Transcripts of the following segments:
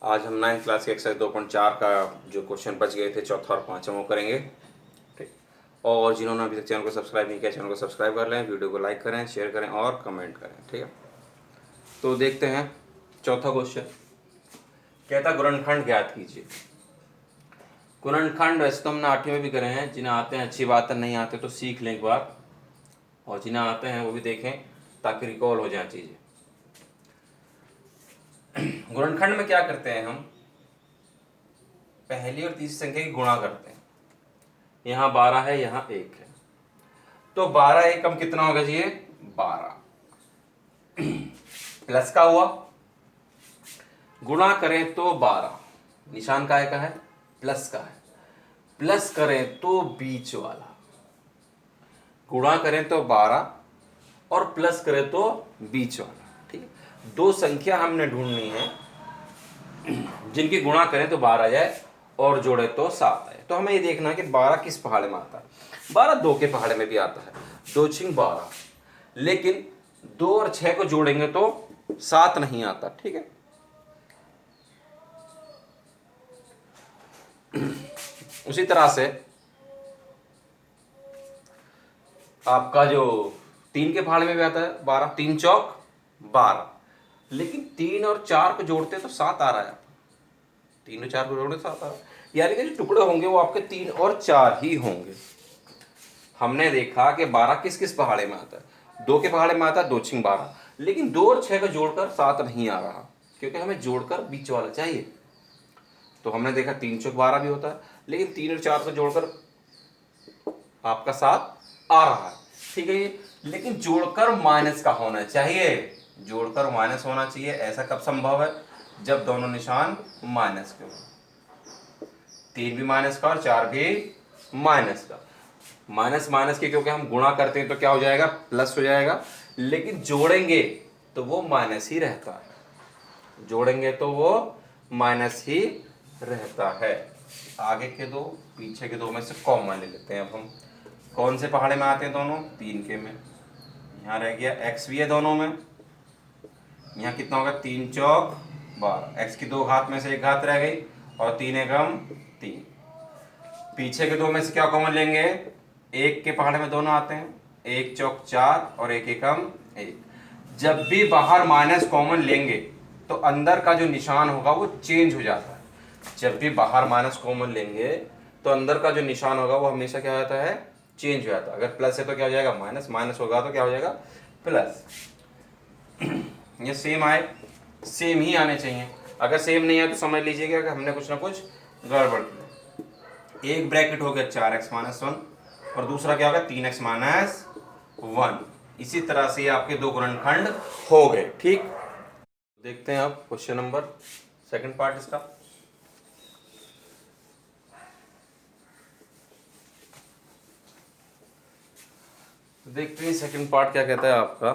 आज हम 9th class के एक्सरसाइज 2.4 का जो क्वेश्चन बच गए थे, चौथा और पाँचवा, वो करेंगे। ठीक। और जिन्होंने अभी तक चैनल को सब्सक्राइब नहीं किया, चैनल को सब्सक्राइब कर लें, वीडियो को लाइक करें, शेयर करें और कमेंट करें। ठीक है, तो देखते हैं चौथा क्वेश्चन। कहता गुणनखंड ज्ञात कीजिए। गुणनखंड वैसे तो हमने 8वीं में भी करे हैं, जिन्हें आते हैं अच्छी बात है, नहीं आते तो सीख लें एक बार, और जिन्हें आते हैं वो भी देखें ताकि रिकॉल हो जाए चीज़ें। गुणनखंड में क्या करते हैं हम, पहली और तीसरी संख्या की गुणा करते हैं। यहाँ 12 है, यहाँ 1 है, तो 12 एकम कितना होगा जी? 12 प्लस का हुआ, गुणा करें तो 12, निशान काय का है? प्लस का है। प्लस करें तो बीच वाला, गुणा करें तो 12 और प्लस करें तो बीच वाला। ठीक है, दो संख्या हमने ढूंढनी है जिनकी गुणा करें तो 12 आ जाए और जोड़े तो 7 आए। तो हमें ये देखना है कि 12 किस पहाड़े में आता है। 12 2 के पहाड़े में भी आता है, 2 छिंग 12, लेकिन 2 और 6 को जोड़ेंगे तो 7 नहीं आता। ठीक है, उसी तरह से आपका जो 3 के पहाड़े में भी आता है 12, 3 चौक 12, लेकिन 3 और 4 को जोड़ते तो 7 आ रहा है। 3 और 4 को जोड़ते 7 आ रहा है, यानी कि जो टुकड़े होंगे वो आपके 3 और 4 ही होंगे। हमने देखा कि 12 किस किस पहाड़े में आता है। 2 के पहाड़े में आता है 2 छिंग 12, लेकिन 2 और 6 को जोड़कर 7 नहीं आ रहा, क्योंकि हमें जोड़कर बीच वाला चाहिए। तो हमने देखा 3 चौक 12 भी होता है, लेकिन 3 और 4 को जोड़कर आपका 7 आ रहा है। ठीक है, लेकिन जोड़कर माइनस का होना चाहिए, जोड़कर माइनस होना चाहिए। ऐसा कब संभव है? जब दोनों निशान माइनस के हो, 3 भी माइनस का और 4 भी माइनस का। माइनस माइनस के क्योंकि हम गुणा करते हैं तो क्या हो जाएगा? प्लस हो जाएगा, लेकिन जोड़ेंगे तो वो माइनस ही रहता है, जोड़ेंगे तो वो माइनस ही रहता है। आगे के दो पीछे के दो में से कॉमन ले लेते हैं। अब हम कौन से पहाड़े में आते हैं? दोनों 3 के में। यहाँ रह गया x भी है दोनों में, यहाँ कितना होगा? 3 चौक 12, x की 2 घात में से 1 घात रह गई और 3 एकम 3। पीछे के दो में से क्या कॉमन लेंगे? 1 के पहाड़े में दोनों आते हैं, 1 चौक 4 और 1 एकम 1। जब भी बाहर माइनस कॉमन लेंगे तो अंदर का जो निशान होगा वो चेंज हो जाता है। जब भी बाहर माइनस कॉमन लेंगे तो अंदर का जो निशान होगा वो हमेशा क्या होता है? चेंज हो जाता है। अगर प्लस है तो क्या हो जाएगा? माइनस, माइनस होगा तो क्या हो जाएगा? प्लस। ये सेम आए, सेम ही आने चाहिए। अगर सेम नहीं है तो समझ लीजिएगा कि हमने कुछ ना कुछ गड़बड़ किया। एक ब्रैकेट हो गया 4x माइनस 1 और दूसरा क्या होगा? 3x minus 1। इसी तरह से आपके दो गुणनखंड हो गए। ठीक, देखते हैं अब क्वेश्चन नंबर सेकंड पार्ट इसका। देखते हैं सेकंड पार्ट क्या कहता है आपका।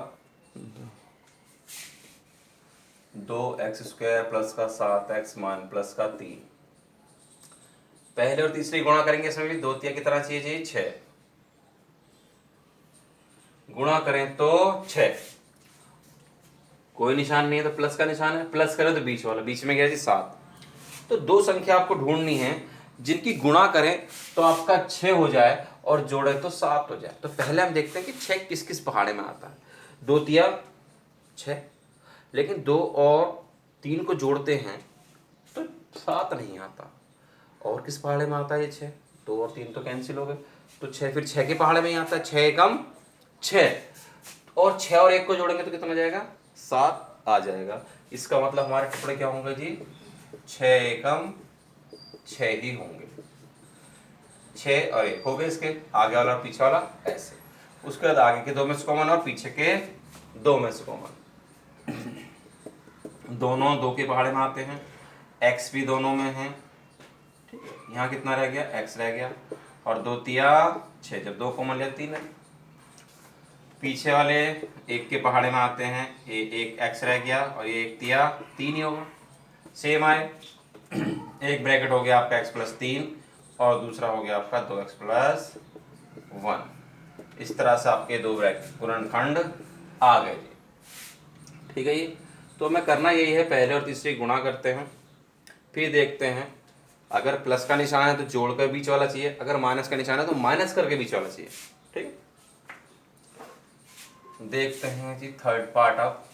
2x² प्लस का 7x मान प्लस का 3। पहले और तीसरी गुणा करेंगे, इसमें भी 2 तिया कितना चाहिए? 6। गुणा करें तो 6, कोई निशान नहीं है तो प्लस का निशान है, प्लस करें तो बीच वाला, बीच में गया जी 7। तो दो संख्या आपको ढूंढनी है जिनकी गुणा करें तो आपका 6 हो जाए और जोड़े तो 7 हो जाए। तो पहले हम देखते हैं कि 6 किस किस पहाड़े में आता है। 2 तिया 6, लेकिन 2 और 3 को जोड़ते हैं तो 7 नहीं आता। और किस पहाड़े में आता है ये 6? 2 और 3 तो कैंसिल हो गए, तो 6 फिर 6 के पहाड़े में ही आता है। 6 एकम 6, और 6 और 1 को जोड़ेंगे तो कितना जाएगा? 7 आ जाएगा। इसका मतलब हमारे टुकड़े क्या होंगे जी? 6 एकम 6 ही होंगे। 6 और 1 हो गए, इसके आगे वाला और पीछे वाला ऐसे। उसके बाद आगे के 2 में से कॉमन और पीछे के 2 में से कॉमन। दोनों 2 के पहाड़े में आते हैं, x भी दोनों में है। ठीक है, यहाँ कितना रह गया? x रह गया, और 2 तिया 6, जब 2 कॉमन लिया 3 है। पीछे वाले 1 के पहाड़े में आते हैं, ये एक x रह गया और ये 1 तिया 3 ही होगा। सेम आए, एक ब्रैकेट हो गया आपका x प्लस 3 और दूसरा हो गया आपका 2x प्लस 1। इस तरह से आपके दो ब्रैकेट गुणनखंड आ गए जी। ठीक है, ये तो हमें करना यही है, पहले और तीसरी गुणा करते हैं फिर देखते हैं, अगर प्लस का निशान है तो जोड़ कर बीच वाला चाहिए, अगर माइनस का निशान है तो माइनस करके बीच वाला चाहिए। ठीक, देखते हैं जी थर्ड पार्ट अब।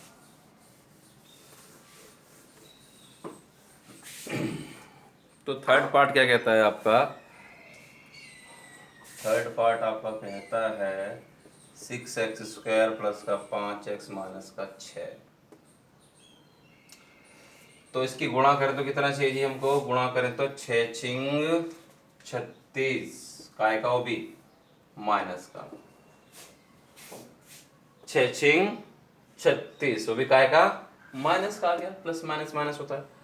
तो थर्ड पार्ट क्या कहता है आपका, थर्ड पार्ट आपका कहता है 6x² प्लस का 5x माइनस का 6। तो इसकी गुणा करें तो कितना चाहिए जी हमको, गुणा करें तो 6 छिंग 36, काय का वो भी माइनस का 6 छिंग 36, वो भी काय का माइनस का आ गया, प्लस माइनस माइनस होता है।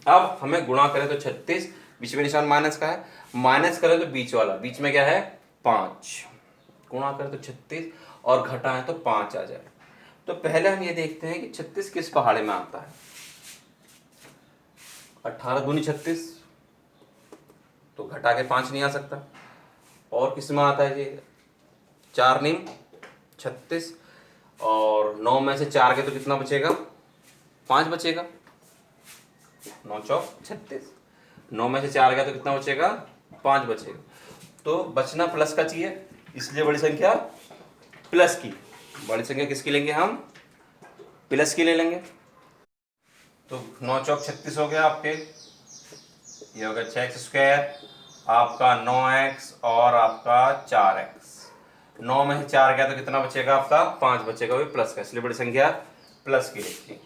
अब हमें गुणा करें तो 36, बीच में निशान माइनस का है, माइनस करें तो बीच वाला, बीच में क्या है 5, गुणा करें तो 36 और घटाएं तो 5 आ जाए। तो पहले हम ये देखते हैं कि 36 किस पहाड़े में आता है। 18 दूनी 36, तो घटा के 5 नहीं आ सकता। और किस में आता है जी, 4 नीम 36, और 9 में से 4 के तो कितना बचेगा, 5 बचेगा, 9 चौक 36, 9 में से 4 गया तो कितना बचेगा, 5 बचेगा। तो बचना प्लस का चाहिए, इसलिए बड़ी संख्या प्लस की, बड़ी संख्या किसकी लेंगे हम, प्लस की ले लेंगे। तो 9 चौक 36 हो गया आपके, ये हो गया 6x², आपका 9x और आपका 4x। 9 में से 4 गया तो कितना बचेगा आपका, 5 बचेगा, वो प्लस का, इसलिए बड़ी संख्या प्लस की लिखी।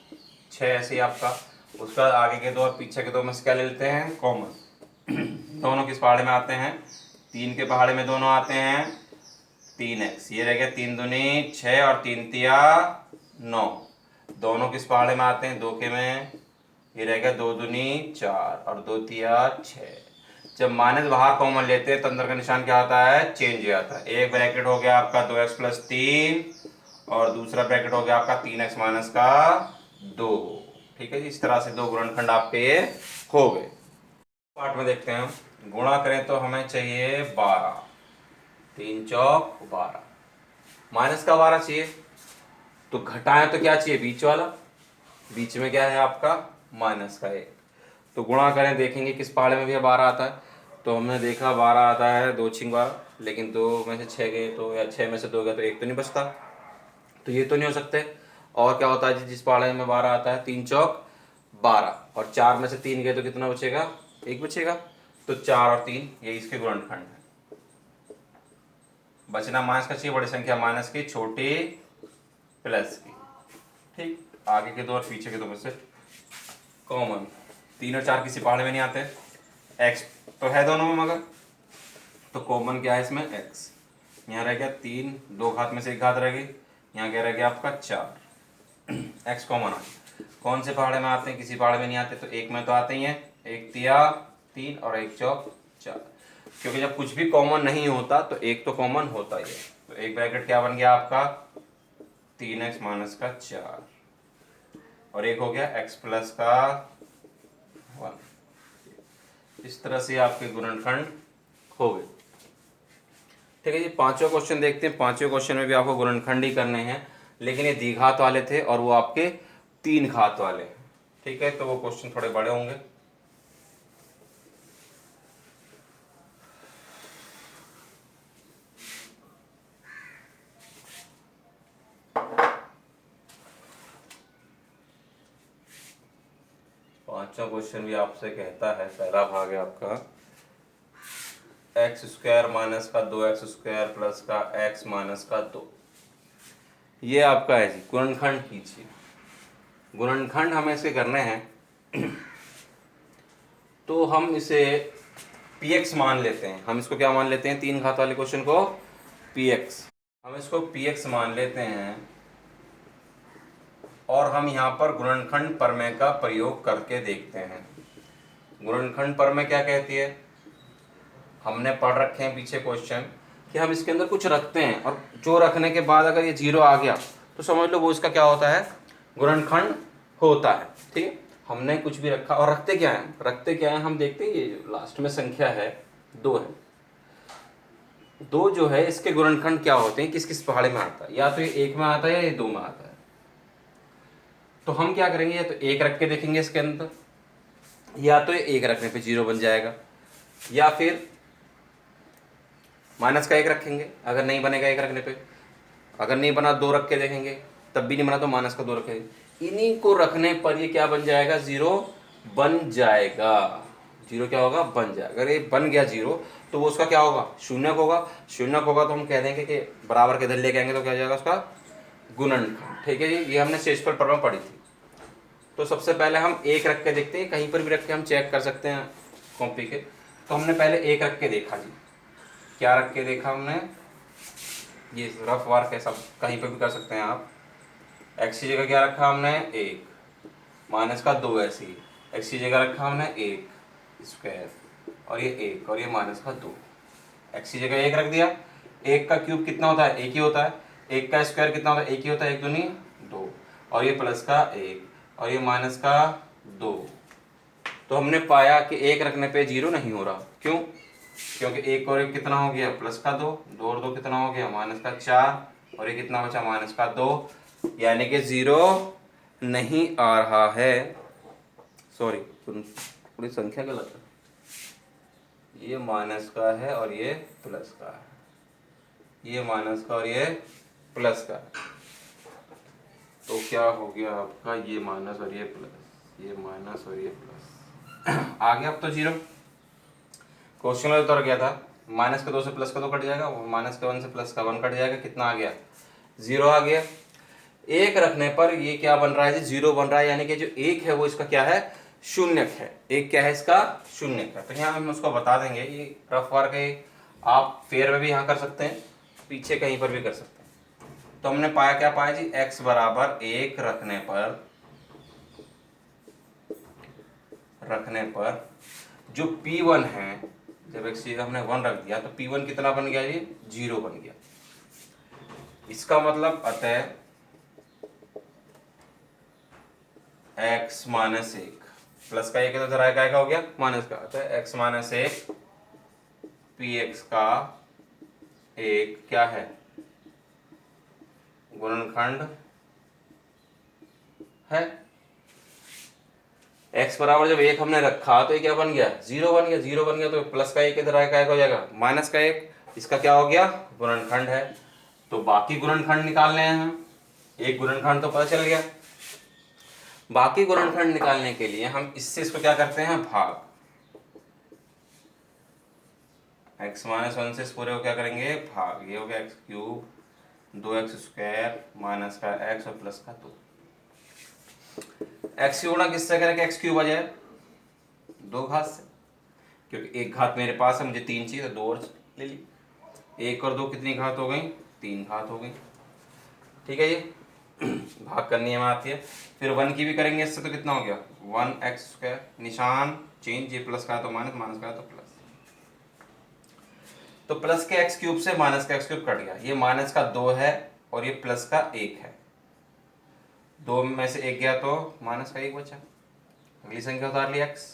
6 ऐसे ही आपका, उसका आगे के दो और पीछे के दो में से क्या ले लेते हैं, कॉमन। दोनों किस पहाड़े में आते हैं, 3 के पहाड़े में दोनों आते हैं, 3x, ये रह गया 3 दूनी 6 और 3 तिया 9, दोनों किस पहाड़े में आते हैं, 2 के में, ये रहेगा 2 दूनी 4 और 2 तिया 6। जब माइनस बाहर कॉमन लेते हैं तो अंदर का निशान क्या आता है, चेंज हो जाता है। एक ब्रैकेट हो गया आपका 2x प्लस 3 और दूसरा ब्रैकेट हो गया आपका 3x माइनस का 2। ठीक है जी, इस तरह से दो गुणनखंड आपके हो गए। पार्ट में देखते हैं हम, गुणा करें तो हमें चाहिए 12, 3 चौक 12, माइनस का 12 चाहिए, तो घटाएं तो क्या चाहिए, बीच वाला, बीच में क्या है आपका माइनस का 1। तो गुणा करें, देखेंगे किस पहाड़े में भी 12 आता है। तो हमने देखा 12 आता है 2 छिंग 12, लेकिन 2 में से 6 गए तो, या 6 में से 2 गया तो 1 तो नहीं बचता, तो ये तो नहीं हो सकते। और क्या होता है जी, जिस पहाड़े में 12 आता है 3 चौक 12, और 4 में से 3 गए तो कितना बचेगा, 1 बचेगा। तो 4 और 3 ये इसके गुणनखंड है। बचना माइनस का चाहिए, बड़ी संख्या माइनस की, छोटी प्लस की। ठीक, आगे के दो और पीछे के दो में से कॉमन, 3 और 4 किसी पहाड़े में नहीं आते, x तो है दोनों में मगर, तो कॉमन क्या है इसमें, x। यहाँ रह गया 3, 2 घात में से 1 घात रह गई, यहाँ क्या रह गया आपका 4, x कॉमन आ गया। कौन से पहाड़े में आते हैं, किसी पहाड़े में नहीं आते, तो एक में तो आते ही हैं, 1 तिया 3 और 1 चौक 4, क्योंकि जब कुछ भी कॉमन नहीं होता तो एक तो कॉमन होता ही है। तो एक ब्रैकेट क्या बन गया आपका, 3x माइनस का 4, और एक हो गया x प्लस का 1। इस तरह से आपके गुणनखंड हो गए। ठीक है जी, पांचवा क्वेश्चन देखते हैं। पांचवें क्वेश्चन में भी आपको गुणनखंड ही करने हैं, लेकिन ये द्विघात वाले थे और वो आपके 3 घात वाले। ठीक है, तो वो क्वेश्चन थोड़े बड़े होंगे। पांचवा क्वेश्चन भी आपसे कहता है, पहला भाग है आपका x² माइनस का 2x² प्लस का x माइनस का 2। ये आपका है जी, गुणनखंड कीजिए। गुणनखंड हमें इसे करने हैं तो हम इसे px मान लेते हैं। हम इसको क्या मान लेते हैं, 3 घात वाले क्वेश्चन को px, हम इसको px मान लेते हैं और हम यहाँ पर गुणनखंड प्रमेय का प्रयोग करके देखते हैं। गुणनखंड प्रमेय क्या कहती है, हमने पढ़ रखे हैं पीछे क्वेश्चन कि हम इसके अंदर कुछ रखते हैं और जो रखने के बाद अगर ये 0 आ गया तो समझ लो वो इसका क्या होता है, गुणनखंड होता है। ठीक है, हमने कुछ भी रखा और रखते क्या है, रखते क्या है हम देखते हैं। ये लास्ट में संख्या है 2 है, 2 जो है इसके गुणनखंड क्या होते हैं, किस किस पहाड़े में आता है, या तो ये 1 में आता है या ये 2 में आता है। तो हम क्या करेंगे, या तो 1 रख के देखेंगे इसके अंदर, या तो ये एक रखने पे 0 बन जाएगा, या फिर माइनस का 1 रखेंगे, अगर नहीं बनेगा 1 रखने पे, अगर नहीं बना 2 रख के देखेंगे, तब भी नहीं बना तो माइनस का 2 रखेंगे। इन्हीं को रखने पर ये क्या बन जाएगा, 0 बन जाएगा। 0 क्या होगा, बन जाएगा। अगर ये बन गया 0 तो वो उसका क्या होगा, शून्यक होगा। शून्यक होगा तो हम कह देंगे कि बराबर के इधर लेके आएंगे तो क्या हो जाएगा उसका गुणनखंड। ठीक है जी, ये हमने शेषफल पर्व में पढ़ी थी। तो सबसे पहले हम 1 रख के देखते हैं, कहीं पर भी रख के हम चेक कर सकते हैं कॉपी के। तो हमने पहले 1 रख के देखा जी, क्या रख के देखा हमने, ये रफ वर्क है, सब कहीं पर भी कर सकते हैं आप। एक्स की जगह क्या रखा हमने, 1, माइनस का 2 ऐसे ही। एक्स की जगह रखा हमने 1 स्क्वायर, और ये 1, और ये माइनस का 2। एक्स की जगह 1 रख दिया। 1 का क्यूब कितना होता है, 1 ही होता है। 1 का स्क्वायर कितना होता है, 1 ही होता है। 1 दूनी 2, और ये प्लस का 1, और ये माइनस का 2। तो हमने पाया कि 1 रखने पे 0 नहीं हो रहा। क्यों, क्योंकि 1 और 1 कितना हो गया, प्लस का 2, 2 और 2 कितना हो गया, माइनस का 4, और ये कितना बचा, माइनस का 2, यानी कि 0 नहीं आ रहा है। सॉरी, पूरी संख्या गलत है, ये माइनस का है और ये प्लस का है, ये माइनस का और ये प्लस का है। तो क्या हो गया आपका, ये माइनस और ये प्लस, ये माइनस और ये प्लस आ गया। अब तो 0 क्वेश्चन में उतर गया था, माइनस का 2 से प्लस का 2 कट जाएगा, माइनस का 1 से प्लस का 1 कट जाएगा, कितना आ गया, 0 आ गया। 1 रखने पर ये क्या बन रहा है जी, 0 बन रहा है, यानी कि जो 1 है वो इसका क्या है, शून्यक है। 1 क्या है, इसका शून्यक है। तो यहाँ हम उसको बता देंगे, ये रफ वर्क है, आप फेयर में भी यहाँ कर सकते हैं, पीछे कहीं पर भी कर सकते हैं। तो हमने पाया, क्या पाया जी, x बराबर 1 रखने पर जो P1 है, जब x की जगह हमने 1 रख दिया तो P1 कितना बन गया जी, 0 बन गया। इसका मतलब अतः x माइनस 1 प्लस का 1 है तो जरा क्या हो गया, माइनस का, अतः x माइनस 1 px का एक क्या है, गुणनखंड है। x बराबर जब 1 हमने रखा तो ये क्या बन गया, 0 बन गया। 0 बन गया तो प्लस का 1 इधर आएगा, क्या हो जाएगा, माइनस का 1, इसका क्या हो गया, गुणनखंड है। तो बाकी गुणनखंड निकालने हैं हम, एक गुणनखंड तो पता चल गया। बाकी गुणनखंड निकालने के लिए हम इससे इसको क्या करते हैं, भाग। x माइनस 1 से इस पूरे को क्या करेंगे, भाग। ये हो गया x cube, 2x square minus का x और प्लस का 2। x की गुणा किससे करेंगे, x क्यूब आ जाए 2 घात से, क्योंकि 1 घात मेरे पास है, मुझे 3 चाहिए तो 2 और ले ली। 1 और 2 कितनी घात हो गई, 3 घात हो गई। ठीक है, ये भाग करनी है, आती है। फिर 1 की भी करेंगे इससे तो कितना हो गया, 1x स्क्वायर, निशान चेंज, ये प्लस का है तो माइनस, माइनस का है तो प्लस। तो प्लस के x क्यूब से माइनस का x क्यूब कट गया, ये माइनस का 2 है और ये प्लस का 1 है। 2 में से 1 गया तो माइनस का 1 बचा, अगली संख्या उतार ली x।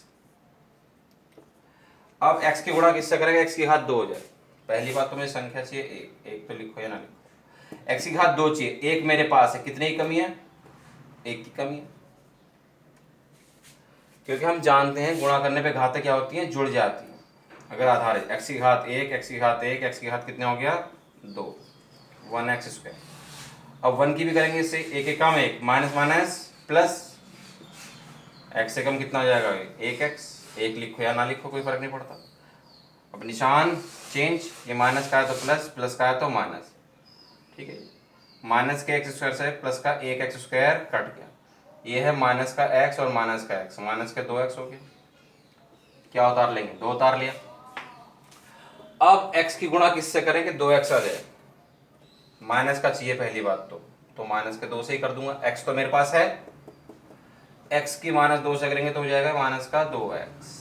अब x की गुणा किससे करेंगे, x की घात 2 हो जाए। पहली बात तो मुझे संख्या चाहिए 1, 1 तो लिखो या ना लिखो। x की घात 2 चाहिए, 1 मेरे पास है, कितने की कमी है, 1 की कमी है। क्योंकि हम जानते हैं गुणा करने पे घातें क्या होती हैं, जुड़ जाती हैं। अगर आधार है x की घात 1, x की घात 1, x की घात कितने हो गया 2, 1x स्क्वायर। अब 1 की भी करेंगे इससे, 1 एक कम 1, माइनस माइनस प्लस, x से कम कितना हो जाएगा 1x, 1 लिखो या ना लिखो कोई फर्क नहीं पड़ता। अब निशान चेंज, ये माइनस का है तो प्लस, प्लस का है तो माइनस। ठीक है, माइनस के x स्क्वायर से प्लस का 1x स्क्वायर कट गया, ये है माइनस का x और माइनस का x, माइनस के 2x हो गया। क्या उतार लेंगे, 2 उतार लिया। अब x की गुणा किससे करेंगे, 2x आ जाए, माइनस का चाहिए पहली बात तो माइनस के 2 से ही कर दूंगा, x तो मेरे पास है, x की माइनस 2 से करेंगे तो हो जाएगा माइनस का 2x।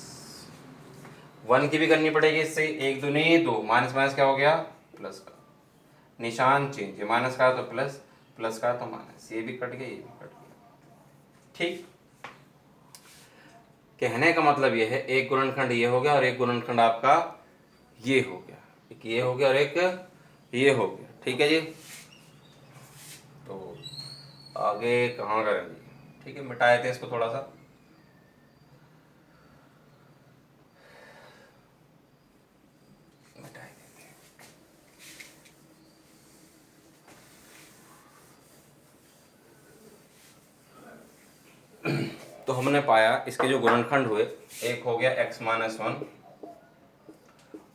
1 की भी करनी पड़ेगी इससे, 1 दूनी 2, माइनस माइनस क्या हो गया प्लस का, निशान चेंज, ये माइनस का तो प्लस, प्लस का तो माइनस, ये भी कट गया ये भी कट गया। ठीक, कहने का मतलब ये है, एक गुणनखंड ये हो गया और एक गुणनखंड आपका ये हो गया, एक ये हो गया और एक ये हो गया। ठीक है जी, तो आगे कहाँ करेंगे, ठीक है मिटाए थे इसको थोड़ा सा। तो हमने पाया इसके जो गुणनखंड हुए, एक हो गया x माइनस 1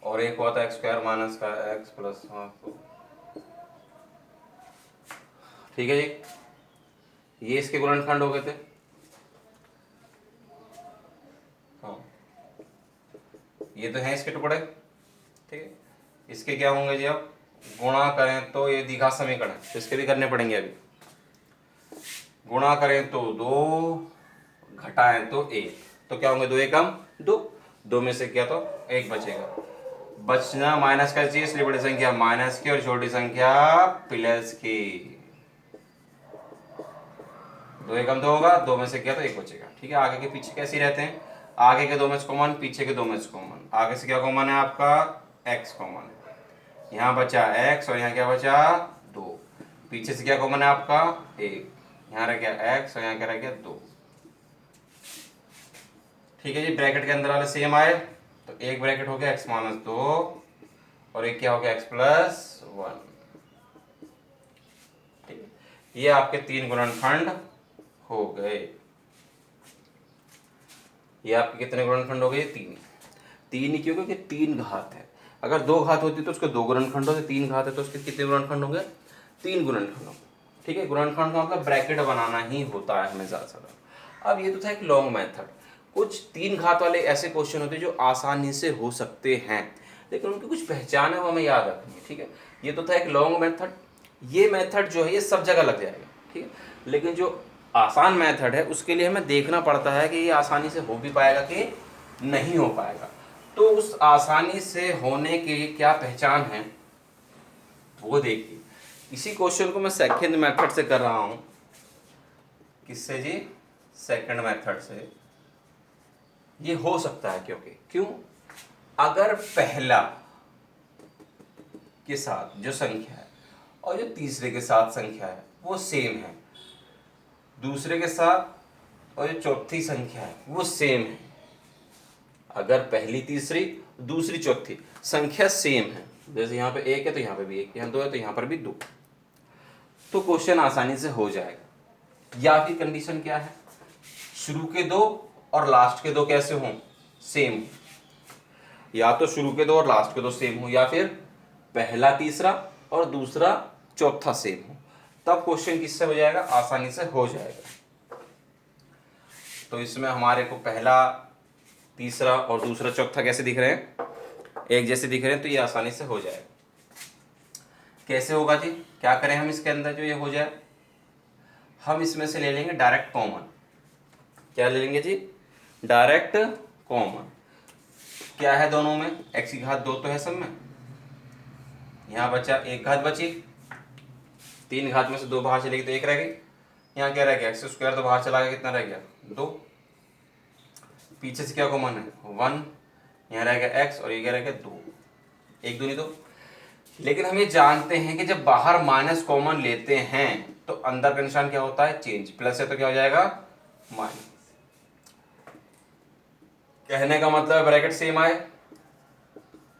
और एक हुआ था एक्स स्क्वायर माइनस का x प्लस 1। ठीक है जी, ये इसके गुणनखंड हो गए थे। हाँ, ये तो हैं इसके टुकड़े। ठीक है, इसके क्या होंगे जी, अब गुणा करें तो ये द्विघात समीकरण है, तो इसके भी करने पड़ेंगे। अभी गुणा करें तो 2, घटाएं तो 1, तो क्या होंगे 2 एकम 2, 2 में से क्या तो 1 बचेगा। बचना माइनस का चीज, इसलिए बड़ी संख्या माइनस की और छोटी संख्या प्लस की। 2 एकम 2 होगा, 2 में से क्या तो 1 बचेगा। ठीक है, आगे के पीछे कैसे रहते हैं, आगे के 2 में से कॉमन, पीछे के 2 में से कॉमन। आगे से क्या कॉमन है आपका, x कॉमन है, यहाँ बचा x और यहाँ क्या बचा 2। पीछे से क्या कॉमन है आपका 1, यहाँ रह गया x और यहाँ क्या रह गया 2। ठीक है जी, ब्रैकेट के अंदर वाले सेम आए, तो एक ब्रैकेट हो गया x माइनस 2 और एक क्या हो गया x प्लस 1। ठीक है, ये आपके 3 गुणनखंड हो गए। ये आपके कितने गुणनखंड हो गए, 3। 3 ही क्यों, क्योंकि 3 घात है। अगर 2 घात होती तो उसके 2 गुणनखंड होते, 3 घात है तो उसके कितने गुणनखंड होंगे, 3 गुणनखंड होंगे। ठीक है, गुणनखंड का मतलब ब्रैकेट बनाना ही होता है हमेशा ज़्यादा। अब ये तो था एक लॉन्ग मेथड। कुछ 3 घात वाले ऐसे क्वेश्चन होते हैं जो आसानी से हो सकते हैं, लेकिन उनकी कुछ पहचान है, वो हमें याद रखनी है। ठीक है, ये तो था एक लॉन्ग मेथड। ये मेथड जो है ये सब जगह लग जाएगा। ठीक है, लेकिन जो आसान मेथड है उसके लिए हमें देखना पड़ता है कि ये आसानी से हो भी पाएगा कि नहीं हो पाएगा। तो उस आसानी से होने की क्या पहचान है वो देखिए। इसी क्वेश्चन को मैं सेकंड मेथड से कर रहा हूं। किससे जी, सेकंड मेथड से। ये हो सकता है क्यों, अगर पहला के साथ जो संख्या है और जो तीसरे के साथ संख्या है वो सेम है, दूसरे के साथ और जो चौथी संख्या है वो सेम है, अगर पहली तीसरी दूसरी चौथी संख्या सेम है, जैसे यहाँ पे 1 है तो यहाँ पे भी 1, यहाँ 2 है तो यहाँ पर भी 2, तो क्वेश्चन आसानी से हो जाएगा। या फिर कंडीशन क्या है, शुरू के 2 और लास्ट के 2 कैसे हों, सेम। या तो शुरू के 2 और लास्ट के 2 सेम हो, या फिर पहला तीसरा और दूसरा चौथा सेम हो, तब क्वेश्चन किससे हो जाएगा, आसानी से हो जाएगा। तो इसमें हमारे को पहला तीसरा और दूसरा चौथा कैसे दिख रहे हैं, एक जैसे दिख रहे हैं, तो ये आसानी से हो जाएगा। कैसे होगा जी, क्या करें हम इसके अंदर जो ये हो जाए, हम इसमें से ले लेंगे डायरेक्ट कॉमन। क्या ले लेंगे जी, डायरेक्ट कॉमन। क्या है दोनों में, x की घात 2 तो है सब में, यहाँ बचा 1 घात बची, 3 घात में से 2 बाहर चलेगी तो 1 रह गई, यहाँ क्या रह गया x स्क्वायर, तो बाहर चला गया, कितना रह गया 2। पीछे से क्या कॉमन है 1, यहाँ रह गया x और ये क्या रह गया 2, 1 दूनी 2। लेकिन हम ये जानते हैं कि जब बाहर माइनस कॉमन लेते हैं तो अंदर का निशान क्या होता है, चेंज। प्लस है तो क्या हो जाएगा माइनस। कहने का मतलब ब्रैकेट सेम आए,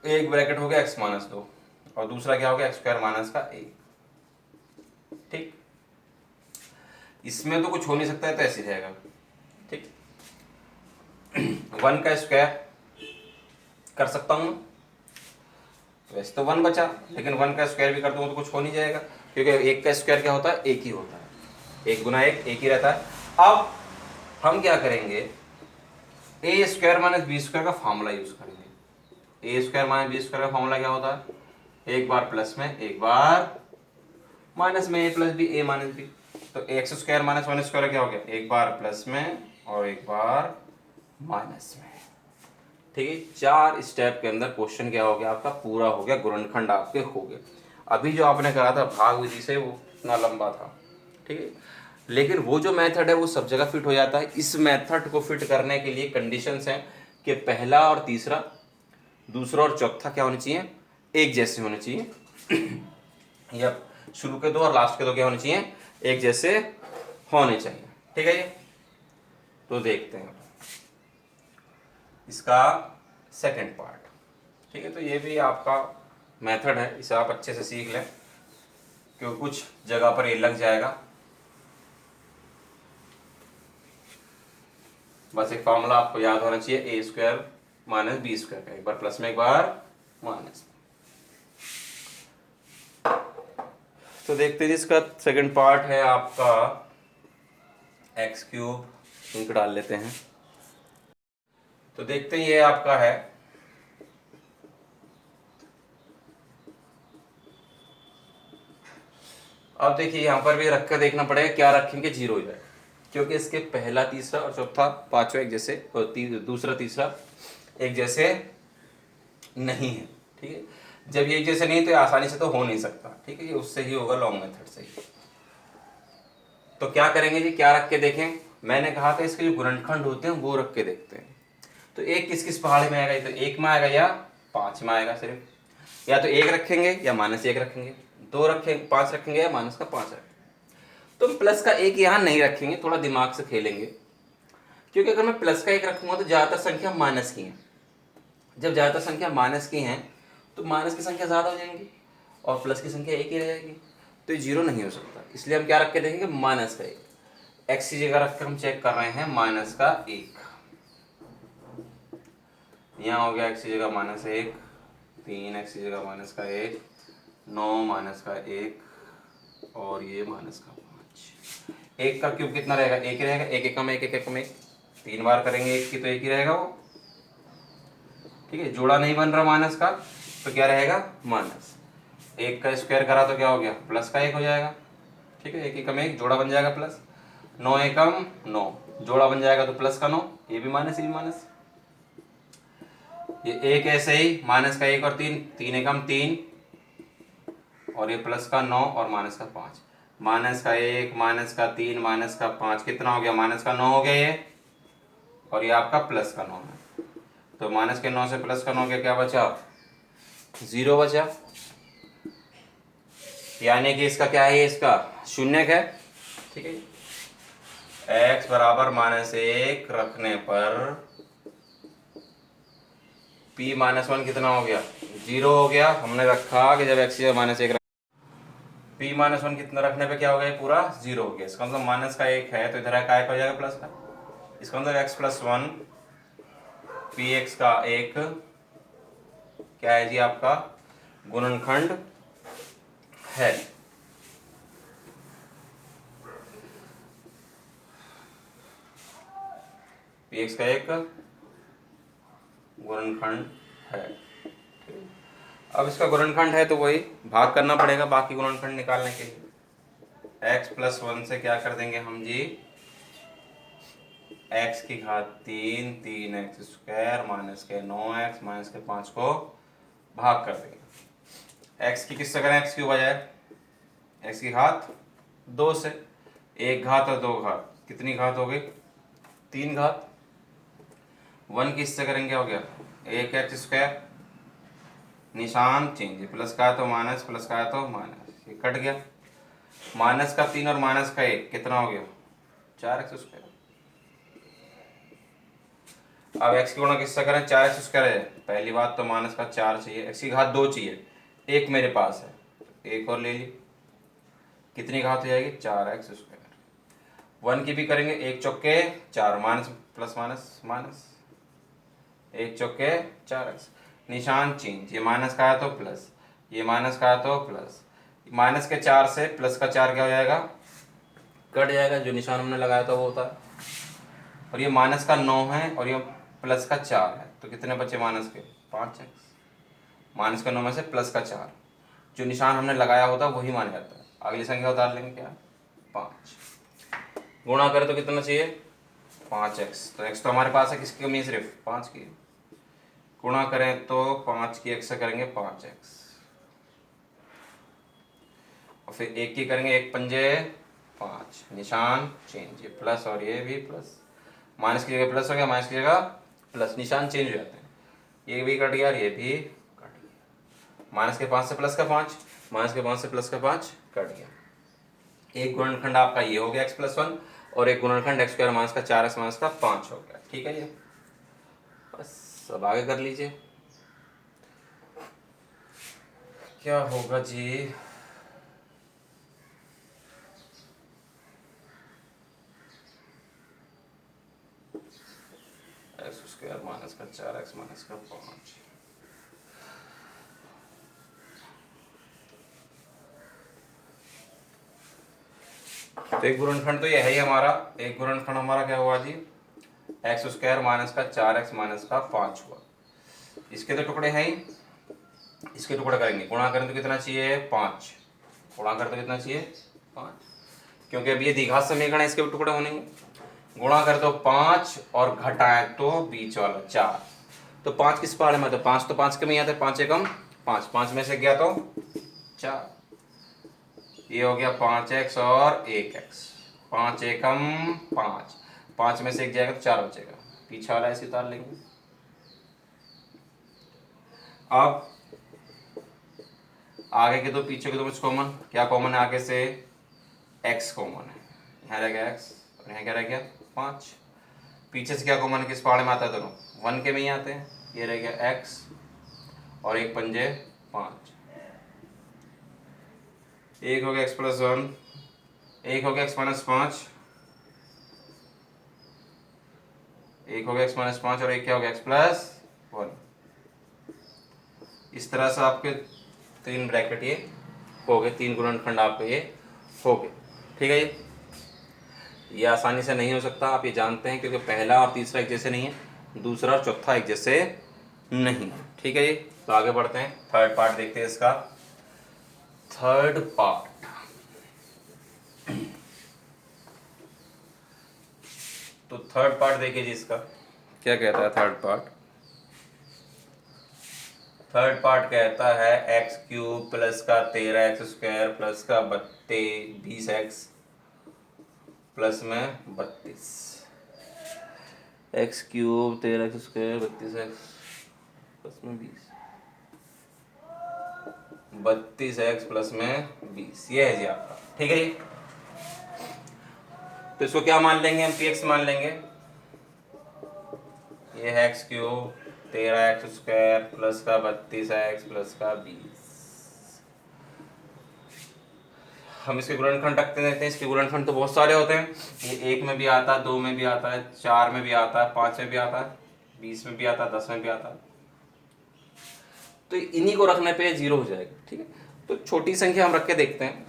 एक ब्रैकेट हो गया x माइनस 2 और दूसरा क्या हो गया x स्क्वायर माइनस का 1। ठीक, इसमें तो कुछ हो नहीं सकता है तो ऐसे रहेगा। ठीक, 1 का स्क्वायर कर सकता हूं, वैसे तो 1 बचा, लेकिन 1 का स्क्वायर भी कर दूंगा तो कुछ हो नहीं जाएगा, क्योंकि 1 का स्क्वायर क्या होता है, 1 ही होता है, 1 गुना 1 1 ही रहता है। अब हम क्या करेंगे, ए स्क्वायर माइनस बी स्क्वायर का फॉर्मूला यूज करेंगे। ए स्क्वायर माइनस बी स्क्वायर का फॉर्मूला क्या होता है, एक बार प्लस में एक बार माइनस में, ए प्लस बी ए माइनस बी। तो एक्स स्क्वायर माइनस 1 स्क्वायर क्या हो गया, एक बार प्लस में और एक बार माइनस में। ठीक है, 4 स्टेप के अंदर क्वेश्चन क्या हो गया आपका, पूरा हो गया, गुणनखंड आपके हो गए। अभी जो आपने कहा था भाग विधि से, वो इतना लंबा था। ठीक है, लेकिन वो जो मेथड है वो सब जगह फिट हो जाता है। इस मेथड को फिट करने के लिए कंडीशंस हैं कि पहला और तीसरा, दूसरा और चौथा क्या होने चाहिए, एक जैसे होने चाहिए, या शुरू के 2 और लास्ट के 2 क्या होने चाहिए, एक जैसे होने चाहिए। ठीक है जी, तो देखते हैं इसका सेकंड पार्ट। ठीक है, तो ये भी आपका मेथड है, इसे आप अच्छे से सीख लें क्योंकि कुछ जगह पर ये लग जाएगा। बस एक फॉर्मूला आपको याद होना चाहिए, ए स्क्वायर माइनस बी स्क्वायर का, एक बार प्लस में एक बार माइनस। तो देखते हैं इसका सेकंड पार्ट है आपका एक्स क्यूब, इनको डाल लेते हैं। तो देखते हैं ये आपका है अब देखिए यहां पर भी रख कर देखना पड़ेगा, क्या रखेंगे जीरो हो जाए, क्योंकि इसके पहला तीसरा और चौथा पांचवा एक जैसे और दूसरा तीसरा एक जैसे नहीं है। ठीक है, जब ये एक जैसे नहीं तो ये आसानी से तो हो नहीं सकता। ठीक है, ये उससे ही होगा, लॉन्ग मेथड से ही। तो क्या करेंगे जी, क्या रख के देखें, मैंने कहा था इसके जो गुणनखंड होते हैं वो रख के देखते हैं। तो एक किस किस पहाड़े में आएगा, तो एक में आएगा या पांच में आएगा, सिर्फ या तो एक रखेंगे या माइनस एक रखेंगे, दो रखेंगे पांच रखेंगे या माइनस का पांच रखेंगे। तो प्लस का एक यहाँ नहीं रखेंगे, थोड़ा दिमाग से खेलेंगे, क्योंकि अगर मैं प्लस का एक रखूंगा तो ज्यादातर संख्या माइनस की है। जब ज्यादातर संख्या माइनस की हैं तो माइनस की संख्या ज्यादा हो जाएंगी और प्लस की संख्या एक ही रहेगी, तो ये जीरो नहीं हो सकता। इसलिए हम क्या रख के देखेंगे, माइनस का एक। एक्स की जगह रखकर हम चेक कर रहे हैं माइनस का एक, यहाँ हो गया एक्स की जगह माइनस एक, 3x की जगह माइनस का एक, 9 माइनस का एक और ये माइनस का 5। एक का क्यूब कितना रहेगा, एक ही रहेगा, एक एकम एक, एक एकम एक, 3 बार करेंगे एक की तो एक ही रहेगा वो। ठीक है, जोड़ा नहीं बन रहा माइनस का तो क्या रहेगा, माइनस। एक का स्क्वायर करा तो क्या हो गया, प्लस का एक हो जाएगा। ठीक है, एक एकम एक, जोड़ा बन जाएगा प्लस, 9 एकम 9, जोड़ा बन जाएगा तो प्लस का 9, ये भी माइनस, ये भी माइनस। ये एक ऐसे ही माइनस का एक और 3, 3 एकम 3 और ये प्लस का 9 और माइनस का 5, माइनस का एक माइनस का 3 माइनस का 5 कितना हो गया, माइनस का 9 हो गया ये, और ये आपका प्लस का 9 है। तो माइनस के 9 से प्लस का 9 गया, क्या बचा, 0 बचा। यानी कि इसका क्या है, इसका शून्यक है। ठीक है, x बराबर माइनस एक रखने पर p माइनस वन कितना हो गया, 0 हो गया। हमने रखा कि जब x माइनस एक, p माइनस वन कितना रखने पे क्या हो गया, पूरा 0 हो गया। इसका मतलब माइनस का एक है तो इधर का एक हो जाएगा प्लस का। इसका मतलब x plus one P x का एक क्या है जी, आपका गुणनखंड है। पी एक्स का एक गुणनखंड है। अब इसका गुणनखंड है तो वही भाग करना पड़ेगा बाकी गुणनखंड निकालने के लिए। x प्लस वन से क्या कर देंगे हम जी, x की घात 3, 3x स्क्वायर माइनस के 9x माइनस के 5 को भाग कर देंगे। x की किससे करें, x क्यूब आ जाए, x की घात 2 से, एक घात और दो घात, कितनी घात हो गई, 3 घात। 1 की इससे करेंगे, हो गया 1x स्क्वायर, निशान चेंज, प्लस का है तो माइनस, प्लस का है तो माइनस, ये कट गया। माइनस का 3 और माइनस का 1 कितना हो गया, 4x स्क्वायर। अब x की गुणा किससे करें, 4x स्क्वायर है, पहली बात तो माइनस का 4 चाहिए, x की घात 2 चाहिए, एक मेरे पास है, एक और ले ली, कितनी घात हो जाएगी, 4x स्क्वायर। 1 की भी करेंगे, एक चौके 4, माइनस प्लस माइनस माइनस, एक चौके 4x, निशान चेंज, ये माइनस का है तो प्लस, ये माइनस का है तो प्लस, माइनस के 4 से प्लस का 4 क्या हो जाएगा, कट जाएगा, जो निशान हमने लगाया था वो होता है। और ये माइनस का 9 है और ये प्लस का 4 है, तो कितने बचे माइनस के, 5x। माइनस का 9 में से प्लस का 4, जो निशान हमने लगाया होता वही मान जाता है। अगली संख्या उतार लेंगे, क्या 5, गुणा करें तो कितना चाहिए, 5x। तो x तो हमारे पास है, किसकी कमी है, सिर्फ 5 की। गुणा करें तो 5 की x से करेंगे 5x, और फिर एक की करेंगे, एक पंजे 5, निशान चेंज, ये प्लस और ये भी प्लस, माइनस की जगह प्लस हो गया, माइनस की जगह प्लस, निशान चेंज हो जाते हैं, ये भी कट गया और ये भी कट गया। माइनस के 5 से प्लस का 5, माइनस के 5 से प्लस का 5 कट गया। एक गुणनखंड आपका ये हो गया x प्लस वन, और एक गुणनखंड x स्क्वायर माइनस का 4x माइनस का 5 हो गया। ठीक है ये, बस अब आगे कर लीजिए, क्या होगा जी, एक्स स्क्वायर माइनस का 4x माइनस का 5। तो एक गुणनखंड तो ये है ही हमारा। एक गुणनखंड हमारा क्या हुआ जी, एक्स स्क्वायर माइनस का 4x माइनस का 5 हुआ। इसके तो टुकड़े हैं ही, इसके टुकड़े करेंगे, गुणा करें तो कितना चाहिए 5, गुणा करें तो कितना चाहिए 5, क्योंकि अब ये द्विघात समीकरण है, इसके भी टुकड़े होने। गुणा करें तो 5 और घटाएं तो बीच वाला 4। तो 5 किस पारे में, तो 5 तो 5 के में ही आता है, 5 एकम 5, 5 में से गया तो 4, ये हो गया 5x और 1x, 5 एकम 5, 5 में से 1 जाएगा तो 4 बचेगा, पीछे वाला ऐसे उतार लेंगे। अब आगे के दो पीछे के दो कुछ कॉमन, क्या कॉमन है आगे से, x कॉमन है, यहाँ रह गया x और यहाँ क्या रह गया 5। पीछे से क्या कॉमन है, किस पहाड़े में आता है दोनों, 1 के में ही आते हैं, ये रह गया x और एक पंजे 5, एक हो गया x प्लस 1, एक हो गया x माइनस 5, एक हो गया x माइनस 5 और एक क्या हो गया x प्लस 1। इस तरह से आपके 3 ब्रैकेट ये हो गए, 3 गुणनखंड आपके ये हो गए, ठीक है। ये आसानी से नहीं हो सकता, आप ये जानते हैं, क्योंकि पहला और तीसरा एक जैसे नहीं है, दूसरा और चौथा एक जैसे नहीं है, ठीक है। ये तो आगे बढ़ते हैं, थर्ड पार्ट देखते हैं इसका। थर्ड पार्ट, तो थर्ड पार्ट देखिए जी, इसका क्या कहता है थर्ड पार्ट। थर्ड पार्ट कहता है एक्स क्यूब प्लस का 13x स्क्वायर प्लस का 20x प्लस में 32, x cube 13x square 32x plus में 32x प्लस में 20, ये है जी आपका, ठीक है। तो इसको क्या मान लेंगे हम, px मान लेंगे। ये है x cube 13x square plus का 32x प्लस का 20। हम इसके गुणनखंड रखते रहते हैं, इसके गुणनखंड तो बहुत सारे होते हैं, ये 1 में भी आता है, 2 में भी आता है, 4 में भी आता है, 5 में भी आता है, 20 में भी आता है, 10 में भी आता है। तो इन्हीं को रखने पे 0 हो जाएगा, ठीक है। तो छोटी संख्या हम रख के देखते हैं,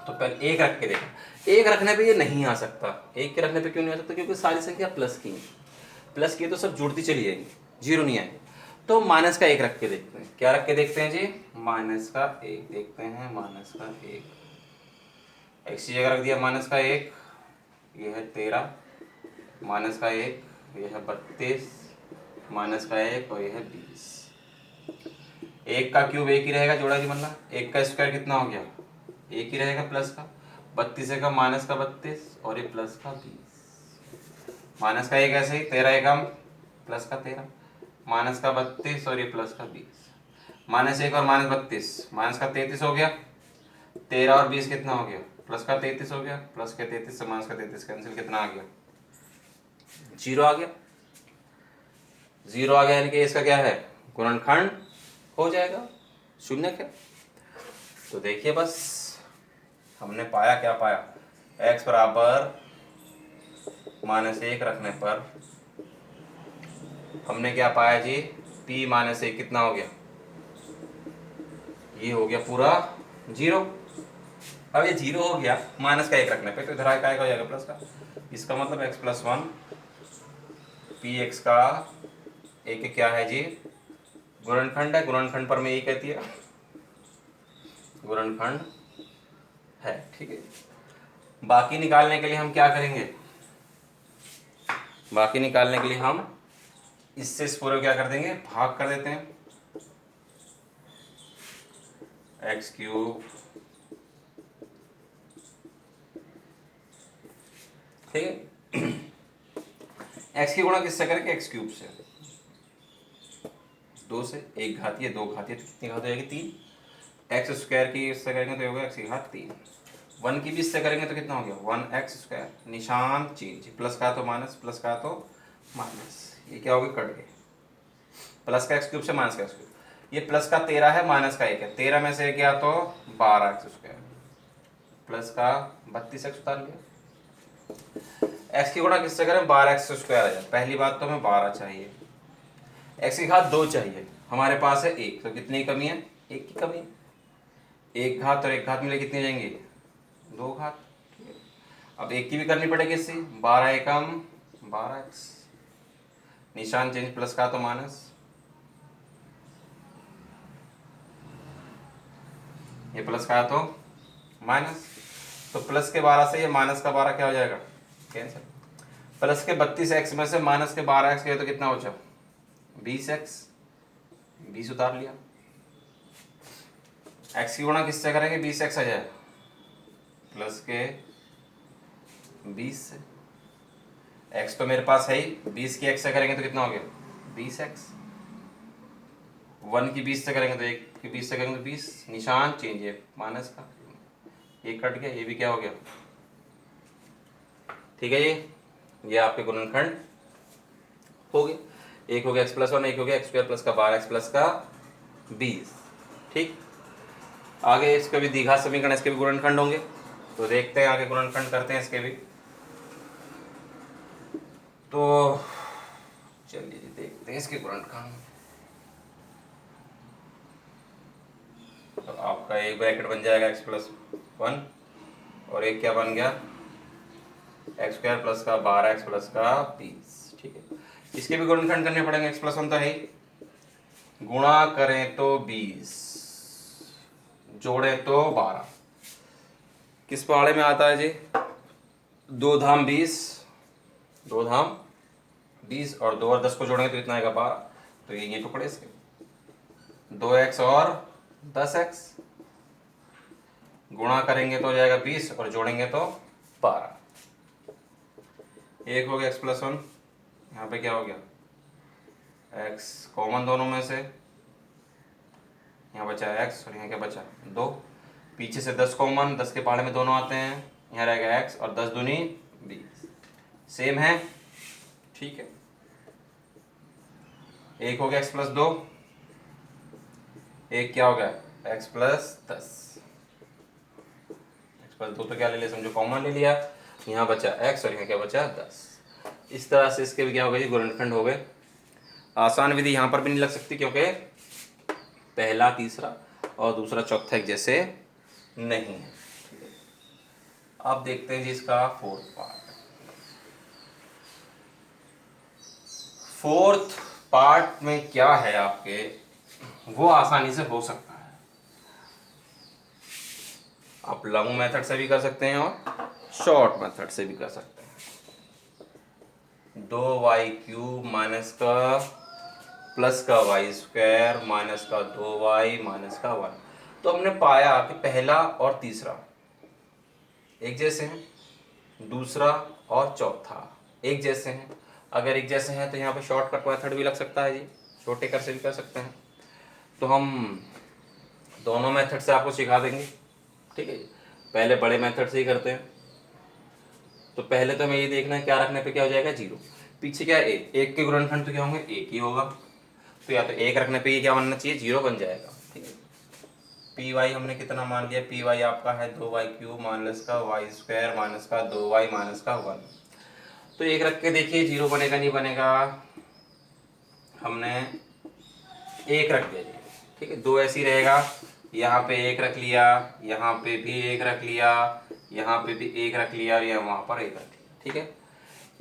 तो पहले 1 रख के देखें, 1 रखने पे ये नहीं आ सकता। 1 के रखने पे क्यों नहीं आ सकता, क्योंकि सारी संख्या प्लस की है, प्लस की तो सब जुड़ती चली जाएगी, 0 नहीं आएगी। तो माइनस का 1 रख के देखते हैं, क्या रख के देखते हैं जी, माइनस का 1 देखते हैं, माइनस का 1, एक्स की जगह रख दिया माइनस का 1, ये है 13, माइनस का 1, ये है 32, माइनस का 1 और ये है 20। 1 का क्यूब 1 ही रहेगा, जोड़ा जी मल्ला, 1 का स्क्वायर कितना हो गया, 1 ही रहेगा प्लस का, 32 का माइनस का 32 और ये प्लस का 20, माइनस का 1 ऐसे ही 13 एकम प्लस का 13, माइनस का 32 और ये प्लस का 20, माइनस 1 और माइनस 32, माइनस का 33 हो गया, 13 और 20 कितना हो गया, प्लस का 33 हो गया, प्लस के 33 से माइनस का 33 कैंसिल, कितना आ गया 0 आ गया। 0 आ गया यानी कि इसका क्या है, गुणनखंड हो जाएगा, शून्यक है। तो देखिए बस हमने पाया, क्या पाया, x बराबर -1 रखने पर हमने क्या पाया जी, p -1 कितना हो गया, ये हो गया पूरा 0। अब ये 0 हो गया माइनस का 1 रखने पे, तो इधर का हो जाएगा प्लस का, इसका मतलब x प्लस 1 px का एक क्या है जी, गुणनखंड है। गुणनखंड पर मैं यही कहती है गुणनखंड है, ठीक है। बाकी निकालने के लिए हम क्या करेंगे, बाकी निकालने के लिए हम इससे इस पूरे क्या कर देंगे, भाग कर देते हैं, एक्स क्यूब, ठीक है। एक्स की गुणा किससे करेंगे, एक्स क्यूब से, 2 से, 1 घातीय 2 घातीय, तो कितनी घात हो जाएगी 3, एक्स स्क्वायर की इससे करेंगे तो होगा एक्स की घात 3, 1 की भी इससे करेंगे तो कितना हो गया 1x स्क्वायर, निशान चेंज, प्लस का तो माइनस, प्लस का तो माइनस, ये क्या हो गया कट गए, प्लस का एक्स क्यूब से माइनस का एक्स क्यूब, ये प्लस का 13 है, माइनस का 1 है, 13 में से गया तो 12x स्क्वायर, प्लस का 32x उतार लिया, x की गुणा किससे करें, 12x² आ जाए। पहली बात तो हमें 12 चाहिए, x की घात 2 चाहिए, हमारे पास है 1, तो कितनी कमी है, 1 की कमी है। 1 घात और 1 घात मिले कितनी जाएंगी, 2 घात। अब 1 की भी करनी पड़ेगी इससे, 12 एकम 12x, निशान चेंज, प्लस का तो माइनस, ये प्लस का तो माइनस, तो प्लस के 12 से ये माइनस का 12 क्या हो जाएगा, कैंसिल। प्लस के 32x में से माइनस के 12x गए तो कितना बचा, 20x, 20 उतार लिया। x की गुणा किससे करेंगे, 20x आ जाएगा, प्लस के 20 से, x तो मेरे पास है ही, 20 की x से करेंगे तो कितना हो गया, 20x। 1 की 20 से करेंगे तो 1 की 20 से करेंगे तो 20, निशान चेंज है माइनस का, ये कट गया, ये भी क्या हो गया, ठीक है। ये आपके गुणनखंड हो गए, एक हो गया x+1, एक हो गया x² प्लस का 12x प्लस का 20, ठीक। आगे इसके भी द्विघात समीकरण, इसके भी गुणनखंड होंगे, तो देखते हैं आगे गुणनखंड करते हैं इसके भी। तो चलिए जी देखते हैं इसके गुणनखंड। तो आपका एक ब्रैकेट बन जाएगा x+1 और एक क्या बन गया, x² प्लस का 12x प्लस का 20, ठीक है। इसके भी गुणनखंड करने पड़ेंगे, x+1 तो है ही, गुणा करें तो 20, जोड़े तो 12, किस पहाड़े में आता है जी, 2 धाम 20, 2 धाम 20 और 2 और 10 को जोड़ेंगे तो कितना आएगा, 12, तो ये टुकड़े इसके, 2x और 10x, गुणा करेंगे तो हो जाएगा 20 और जोड़ेंगे तो 12, एक हो गया x+1, यहाँ पे क्या हो गया, x कॉमन दोनों में से, यहाँ बचा x और यहाँ क्या बचा 2, पीछे से 10 कॉमन, 10 के पहाड़े में दोनों आते हैं, यहाँ रहेगा x और 10 दूनी 20, सेम है, ठीक है। एक हो गया x+2, एक क्या हो गया x+10, x+2 तो क्या ले लिया, समझो कॉमन ले लिया, यहाँ बचा x और यहाँ क्या बचा 10। इस तरह से इसके भी क्या हो गए, गुणनखंड हो गए। आसान विधि यहाँ पर भी नहीं लग सकती क्योंकि पहला तीसरा और दूसरा चौथा एक जैसे नहीं है। अब देखते हैं जी इसका फोर्थ पार्ट। फोर्थ पार्ट में क्या है आपके, वो आसानी से हो सकता है, आप लॉन्ग मेथड से भी कर सकते हैं और शॉर्ट मेथड से भी कर सकते हैं। 2y³ माइनस का प्लस का y² माइनस का 2y माइनस का 1। तो हमने पाया कि पहला और तीसरा एक जैसे हैं, दूसरा और चौथा एक जैसे हैं। अगर एक जैसे हैं तो यहाँ पे शॉर्टकट मेथड भी लग सकता है जी, छोटे कर से भी कर सकते हैं। तो हम दोनों मेथड से आपको सिखा देंगे, ठीक है। पहले बड़े मेथड से ही करते हैं। तो पहले तो हमें ये देखना है क्या रखने पे क्या हो जाएगा 0, पीछे क्या है 1, 1 के गुणनखंड तो क्या होंगे 1 ही होगा, तो या तो 1 रखने पे ये क्या बनना चाहिए 0 बन जाएगा, ठीक है। पी वाई हमने कितना मान लिया, पी वाई आपका है 2y³ माइनस का y² माइनस का 2y माइनस का 1। तो 1 रख के देखिए 0 बनेगा नहीं बनेगा, हमने 1 रख दिया जी, ठीक है। 2 ऐसे ही रहेगा, यहाँ पे 1 रख लिया, यहाँ पे भी 1 रख लिया, यहाँ पे भी 1 रख लिया और यहाँ वहाँ पर 1 रख लिया, ठीक है।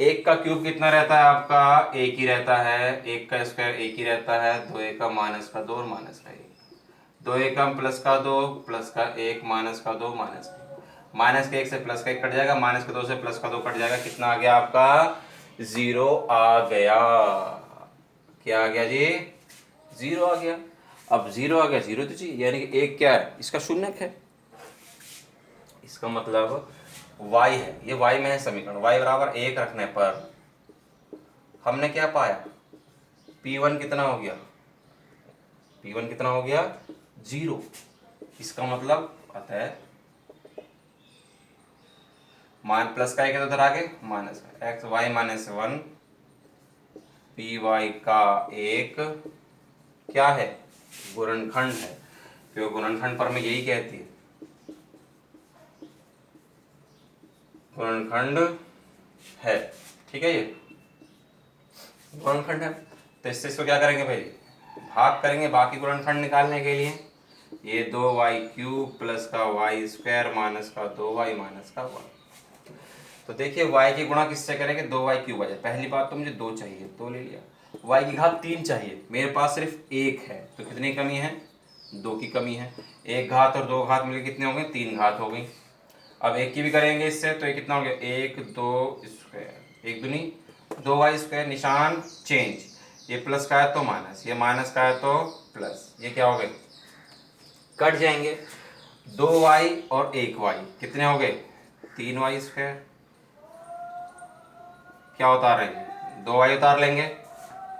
1 का क्यूब कितना रहता है आपका 1 ही रहता है, 1 का स्क्वायर 1 ही रहता है, 2 एकम माइनस का 2 और माइनस का 1, 2 एकम प्लस का 2 प्लस का 1 माइनस का 2 माइनस का, माइनस के 1 से प्लस का 1 कट जाएगा, माइनस के 2 से प्लस का 2 कट जाएगा, कितना आ गया आपका 0 आ गया। क्या आ गया जी 0 आ गया। अब 0 आ गया, 0 तो चाहिए, यानी कि 1 क्या है इसका शून्यक है, इसका मतलब y है, ये y में है समीकरण, y बराबर 1 रखने पर हमने क्या पाया P1 कितना हो गया, P1 कितना हो गया 0। इसका मतलब अतः मान प्लस का 1 है तो उधर आगे माइनस का x y माइनस 1 Py का 1 क्या है गुणनखंड है, क्योंकि गुणनखंड पर मैं यही कहती है, गुणनखंड है, ठीक है। ये गुणनखंड है, तो इससे इसको क्या करेंगे भाई, भाग करेंगे बाकी गुणनखंड निकालने के लिए। ये 2y³ प्लस का y² माइनस का 2y माइनस का 1। तो देखिए y की गुणा किससे करेंगे, 2y³ आ जाए। पहली बात तो मुझे 2 चाहिए, 2 ले लिया। y की घात 3 चाहिए, मेरे पास सिर्फ 1 है, तो कितनी कमी है, 2 की कमी है। 1 घात और 2 घात मिलकर कितने हो गए, 3 घात हो गई। अब 1 की भी करेंगे इससे, तो ये कितना हो गया, 1 2 स्क्वायर, 1 दूनी 2y², निशान चेंज। ये प्लस का है तो माइनस, ये माइनस का है तो प्लस, ये क्या हो गए, कट जाएंगे। 2y और 1y कितने हो गए, 3y²। क्या उतार रहे हैं, 2y उतार लेंगे,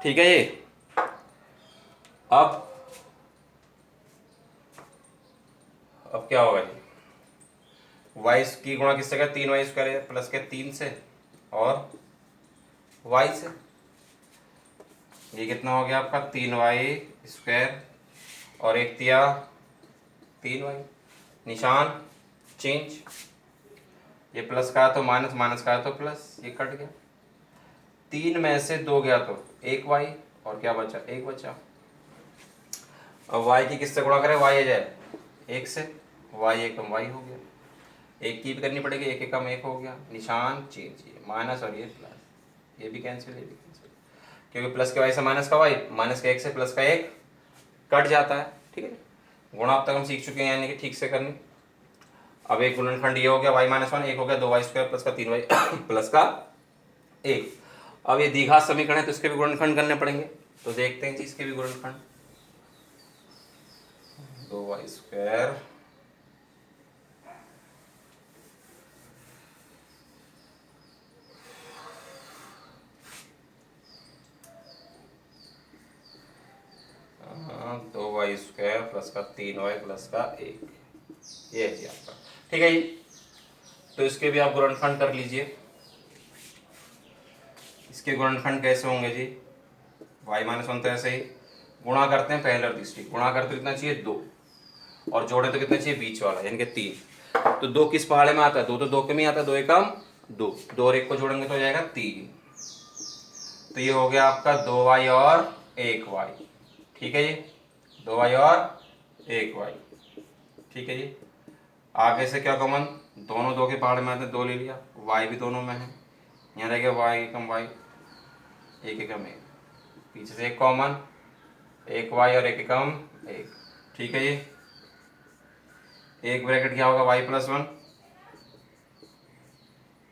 ठीक है। ये अब क्या होगा, ये y की गुणा किससे कर, 3y² प्लस के 3 से और y से। ये कितना हो गया आपका, 3y² और 1 तिया 3y, निशान चेंज। ये प्लस का है तो माइनस, माइनस का है तो प्लस, ये कट गया। 3 में से 2 गया तो 1y और क्या बचा, 1 बचा। अब y की किससे गुणा करें, y आ जाए 1 से, y एकम y हो गया। 1 की भी करनी पड़ेगी, 1 एकम 1 हो गया, निशान चेंज। ये माइनस और ये प्लस, ये भी कैंसिल, ये भी कैंसिल, क्योंकि प्लस के y से माइनस का y, माइनस का 1 से प्लस का 1 कट जाता है, ठीक है। गुणा अब तक हम सीख चुके हैं, यानी कि ठीक से करनी। अब एक गुणनखंड ये हो गया y-1, एक हो गया 2y² प्लस का 3y प्लस का 1। अब ये द्विघात समीकरण है तो इसके भी गुणनखंड करने पड़ेंगे, तो देखते हैं जी इसके भी गुणनखंड। 2y² दो वाई स्क्वायर प्लस का 3y प्लस का 1, ये है जी आपका, ठीक है जी। तो इसके भी आप गुणनखंड कर लीजिए। इसके गुणनखंड कैसे होंगे जी, y-1 तो ऐसे ही गुणा करते हैं, पहले और तीसरी गुणा करते कितना चाहिए, 2, और जोड़े तो कितना चाहिए, बीच वाला यानी कि 3। तो 2 किस पहाड़े में आता है, 2 तो 2 के में आता है, 2 एकम 2, 2 और 1 को जोड़ेंगे तो हो जाएगा 3। तो ये हो गया आपका 2y और 1y, ठीक है जी, 2y और 1y, ठीक है जी। आगे से क्या कॉमन, दोनों 2 के पहाड़ में आते हैं, 2 ले लिया, y भी दोनों में है, यहाँ रह गया y एकम y, 1 एकम 1, पीछे से एक कॉमन, 1y और 1 एकम 1, ठीक है जी। एक ब्रैकेट क्या होगा, y+1,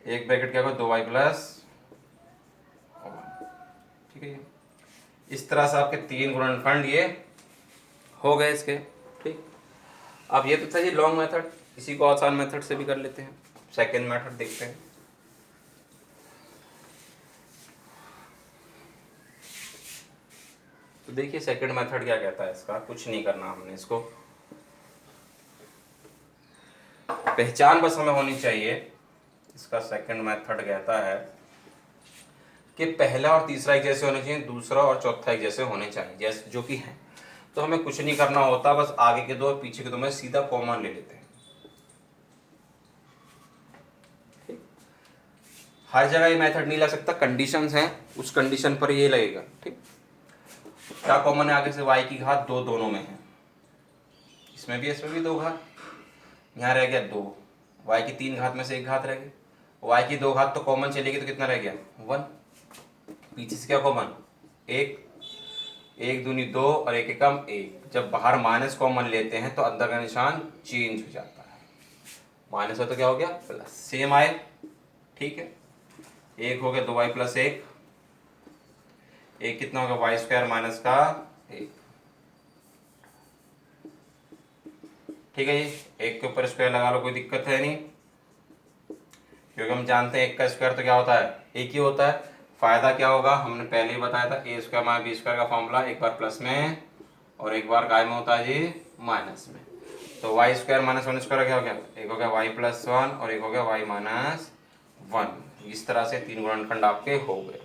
एक ब्रैकेट क्या होगा, 2y+1, ठीक है। इस तरह से आपके 3 गुणनखंड ये हो गए इसके, ठीक। अब ये तो था जी लॉन्ग मेथड, इसी को आसान मेथड से भी कर लेते हैं। सेकेंड मेथड देखते हैं। तो देखिए सेकेंड मेथड क्या कहता है, इसका कुछ नहीं करना हमने, इसको पहचान बस हमें होनी चाहिए। इसका सेकंड मेथड कहता है कि पहला और तीसरा एक जैसे होने चाहिए, दूसरा और चौथा एक जैसे होने चाहिए, जैसे जो कि है। तो हमें कुछ नहीं करना होता, बस आगे के दो और पीछे के दो में सीधा कॉमन ले लेते हैं, ठीक। हर जगह ये मेथड नहीं लग सकता, कंडीशंस हैं, उस कंडीशन पर ये लगेगा, ठीक। क्या कॉमन है, आगे से y की घात 2 दोनों में है, इसमें भी 2 घात, यहाँ रह गया 2, y की 3 घात में से 1 घात रह गई, y की 2 घात तो कॉमन चलेगी, तो कितना रह गया 1, पीछे से क्या कॉमन 1, 1 दूनी 2 और 1 एकम 1। जब बाहर माइनस कॉमन लेते हैं तो अंदर का निशान चेंज हो जाता है, माइनस हो तो क्या हो गया प्लस, सेम आए, ठीक है। 1 हो गया 2y + 1, 1 कितना होगा y² माइनस का 1, ठीक है जी। 1 के ऊपर स्क्वायर लगा लो, कोई दिक्कत है नहीं, क्योंकि हम जानते हैं 1 का स्क्वायर तो क्या होता है, 1 ही होता है। फायदा क्या होगा, हमने पहले ही बताया था, a² - b² का फॉर्मूला एक बार प्लस में और एक बार काय में होता है जी माइनस में। तो y² - 1² क्या हो गया, एक हो गया y+1 और एक हो गया y-1। इस तरह से 3 गुणनखंड आपके हो गए।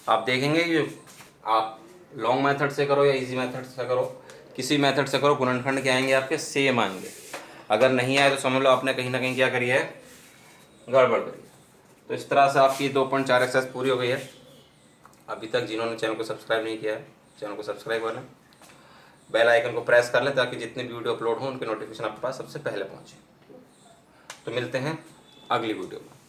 आप देखेंगे कि आप लॉन्ग मेथड से करो या इजी मेथड से करो, किसी मेथड से करो, गुणनखंड क्या आएंगे आपके सेम आएंगे। अगर नहीं आए तो समझ लो आपने कहीं ना कहीं क्या करी है, गड़बड़ करी। तो इस तरह से आपकी 2.4 एक्सरसाइज पूरी हो गई है। अभी तक जिन्होंने चैनल को सब्सक्राइब नहीं किया है, चैनल को सब्सक्राइब कर लें, बेल आइकन को प्रेस कर लें ताकि जितने भी वीडियो अपलोड हों उनके नोटिफिकेशन आपके पास सबसे पहले पहुँचे। तो मिलते हैं अगली वीडियो में।